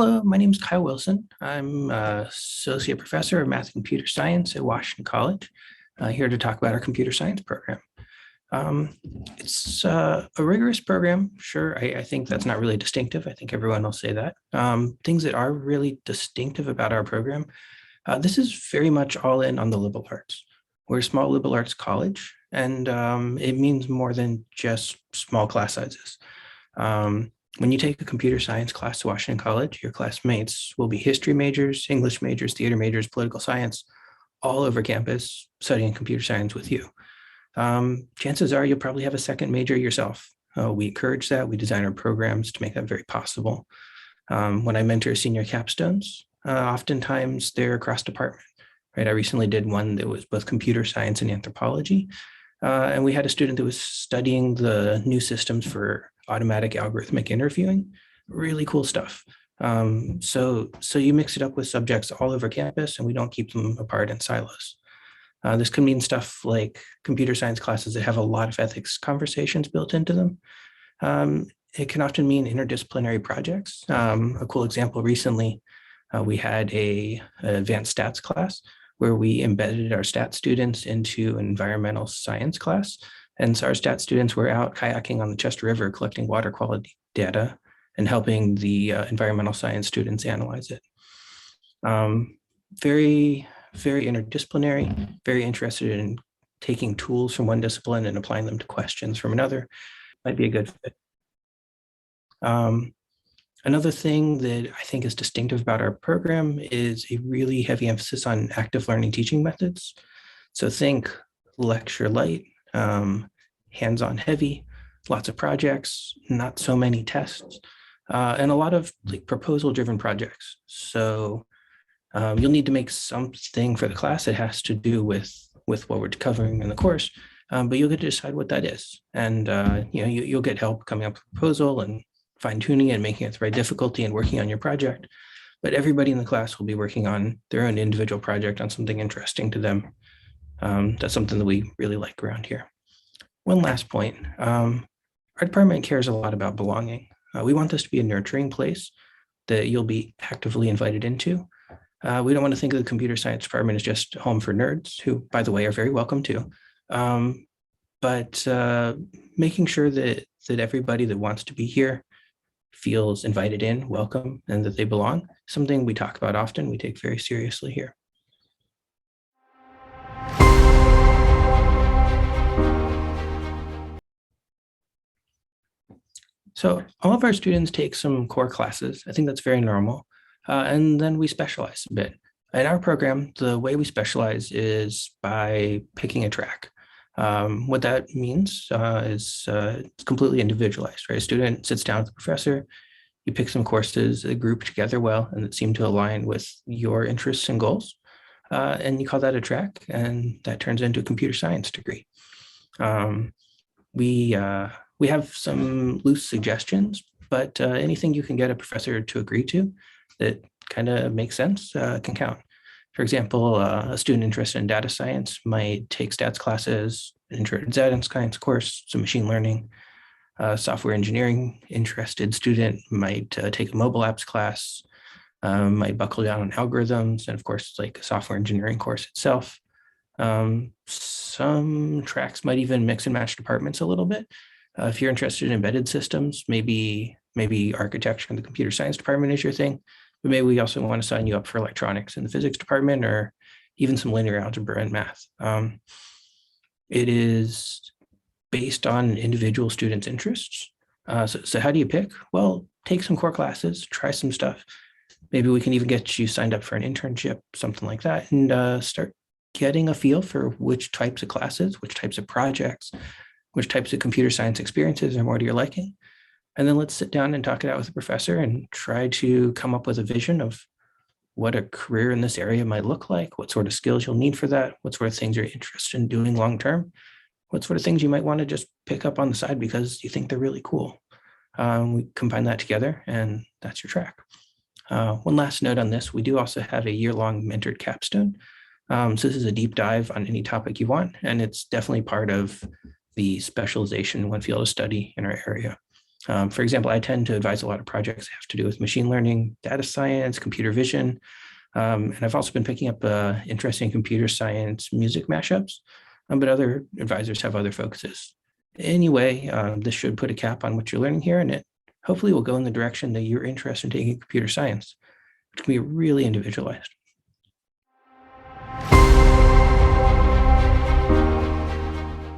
Hello, my name is Kyle Wilson. I'm Associate Professor of Math and Computer Science at Washington College, here to talk about our computer science program. Um, it's a rigorous program, sure. I think that's not really distinctive. I think everyone will say that. Things that are really distinctive about our program, this is very much all in on the liberal arts. We're a small liberal arts college, and it means more than just small class sizes. When you take a computer science class to Washington College, your classmates will be history majors, English majors, theater majors, political science, all over campus studying computer science with you. Chances are you'll probably have a second major yourself. We encourage that. We design our programs to make that very possible. When I mentor senior capstones, oftentimes they're across department, right? I recently did one that was both computer science and anthropology. And we had a student that was studying the new systems for automatic algorithmic interviewing. Really cool stuff. So you mix it up with subjects all over campus, and we don't keep them apart in silos. This can mean stuff like computer science classes that have a lot of ethics conversations built into them. It can often mean interdisciplinary projects. A cool example recently, we had an advanced stats class where we embedded our stat students into an environmental science class. And so our stat students were out kayaking on the Chester River, collecting water quality data and helping the environmental science students analyze it. Very, very interdisciplinary, very interested in taking tools from one discipline and applying them to questions from another. Might be a good fit. Another thing that I think is distinctive about our program is a really heavy emphasis on active learning teaching methods. So think lecture light, hands-on heavy, lots of projects, not so many tests, and a lot of like proposal-driven projects. So you'll need to make something for the class that has to do with what we're covering in the course, but you'll get to decide what that is. And you'll get help coming up with a proposal and fine-tuning it and making it the right difficulty and working on your project. But everybody in the class will be working on their own individual project on something interesting to them. That's something that we really like around here. One last point, our department cares a lot about belonging. We want this to be a nurturing place that you'll be actively invited into. We don't want to think of the computer science department as just a home for nerds, who, by the way, are very welcome too. But making sure that everybody that wants to be here feels invited in, welcome, and that they belong, something we talk about often, we take very seriously here. So all of our students take some core classes. I think that's very normal. And then we specialize a bit. In our program, the way we specialize is by picking a track. What that means is it's completely individualized, right? A student sits down with the professor, you pick some courses that group together well and that seem to align with your interests and goals. And you call that a track, and that turns into a computer science degree. We have some loose suggestions, but anything you can get a professor to agree to that kind of makes sense can count. For example, a student interested in data science might take stats classes, an intro to data science course, some machine learning. Software engineering interested student might take a mobile apps class, might buckle down on algorithms, and of course, like a software engineering course itself. Some tracks might even mix and match departments a little bit. If you're interested in embedded systems, maybe architecture in the computer science department is your thing, but maybe we also want to sign you up for electronics in the physics department, or even some linear algebra and math. It is based on individual students' interests. So how do you pick? Well, take some core classes, try some stuff. Maybe we can even get you signed up for an internship, something like that, and start getting a feel for which types of classes, which types of projects, which types of computer science experiences are more to your liking. And then let's sit down and talk it out with the professor and try to come up with a vision of what a career in this area might look like, what sort of skills you'll need for that, what sort of things you're interested in doing long-term, what sort of things you might want to just pick up on the side because you think they're really cool. We combine that together, and that's your track. One last note on this, we do also have a year-long mentored capstone. So this is a deep dive on any topic you want, and it's definitely part of the specialization one field of study in our area. For example, I tend to advise a lot of projects that have to do with machine learning, data science, computer vision. And I've also been picking up interesting computer science music mashups, but other advisors have other focuses. Anyway, this should put a cap on what you're learning here, and it hopefully will go in the direction that you're interested in taking computer science, which can be really individualized.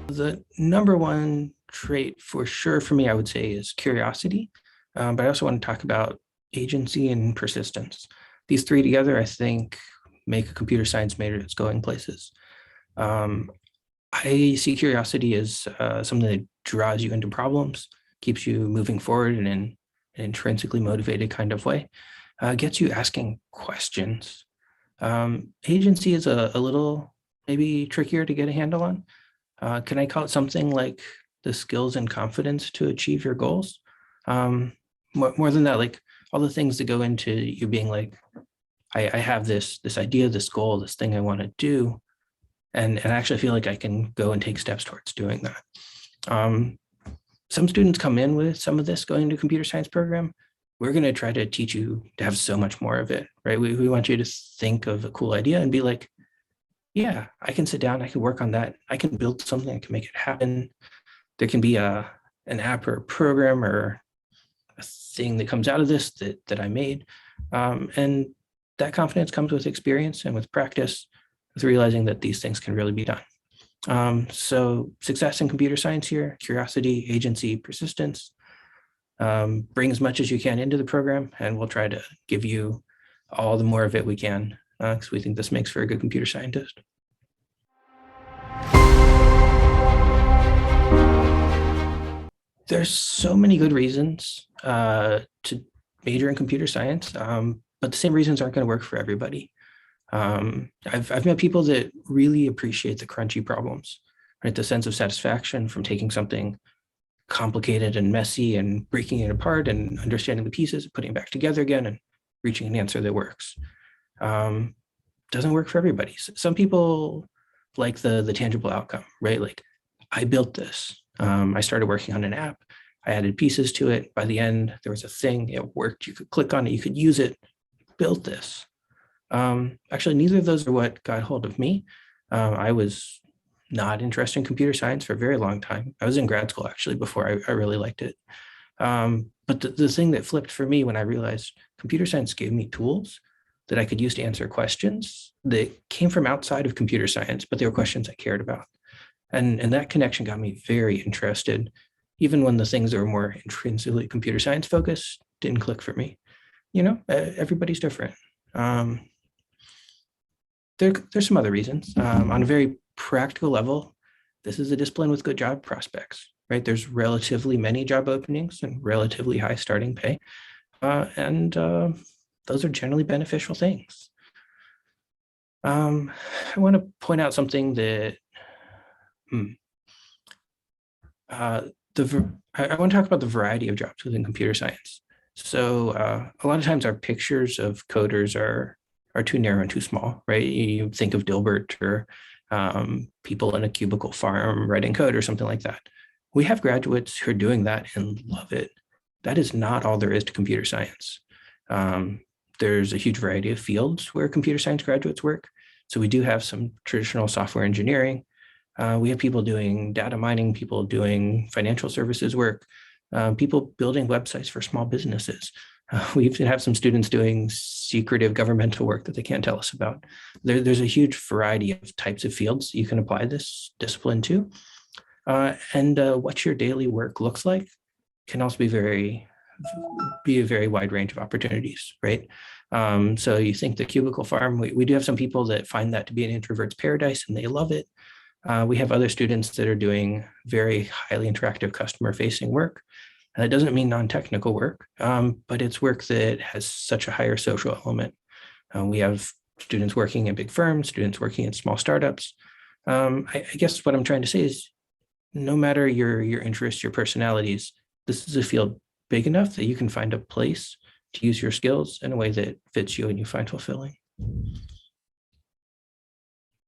The number one trait for sure for me, I would say, is curiosity. But I also want to talk about agency and persistence. These three together, I think, make a computer science major that's going places. I see curiosity as something that draws you into problems, keeps you moving forward in an intrinsically motivated kind of way, gets you asking questions. Agency is a little maybe trickier to get a handle on. Can I call it something like the skills and confidence to achieve your goals? More than that, like all the things that go into you being like, I have this idea, this goal, this thing I want to do, and I actually feel like I can go and take steps towards doing that. Some students come in with some of this going to computer science program. We're going to try to teach you to have so much more of it, right? We want you to think of a cool idea and be like, yeah, I can sit down, I can work on that. I can build something, I can make it happen. There can be an app or a program or a thing that comes out of this that I made. And that confidence comes with experience and with practice, with realizing that these things can really be done. So success in computer science here, curiosity, agency, persistence. Bring as much as you can into the program, and we'll try to give you all the more of it we can, because we think this makes for a good computer scientist. There's so many good reasons to major in computer science, but the same reasons aren't going to work for everybody. I've met people that really appreciate the crunchy problems, right? The sense of satisfaction from taking something complicated and messy and breaking it apart and understanding the pieces, putting it back together again, and reaching an answer that works. Doesn't work for everybody. Some people like the tangible outcome, right? Like, I built this. I started working on an app. I added pieces to it. By the end, there was a thing. It worked. You could click on it. You could use it. Built this. Actually, neither of those are what got hold of me. I was not interested in computer science for a very long time. I was in grad school, actually, before I really liked it. But the thing that flipped for me when I realized computer science gave me tools that I could use to answer questions that came from outside of computer science, but they were questions I cared about. And that connection got me very interested, even when the things that were more intrinsically computer science focused didn't click for me. You know, everybody's different. There's some other reasons. On a very practical level, this is a discipline with good job prospects, right? There's relatively many job openings and relatively high starting pay. And those are generally beneficial things. I want to point out something that I want to talk about the variety of jobs within computer science. So a lot of times our pictures of coders are too narrow and too small, right? You think of Dilbert or people in a cubicle farm writing code or something like that. We have graduates who are doing that and love it. That is not all there is to computer science. There's a huge variety of fields where computer science graduates work. So we do have some traditional software engineering. We have people doing data mining, people doing financial services work, people building websites for small businesses. We even have some students doing secretive governmental work that they can't tell us about. There's a huge variety of types of fields you can apply this discipline to. And what your daily work looks like can also be a very wide range of opportunities, right? So you think the cubicle farm, we do have some people that find that to be an introvert's paradise and they love it. We have other students that are doing very highly interactive customer-facing work. And that doesn't mean non-technical work, but it's work that has such a higher social element. We have students working in big firms, students working in small startups. I guess what I'm trying to say is, no matter your interests, your personalities, this is a field big enough that you can find a place to use your skills in a way that fits you and you find fulfilling.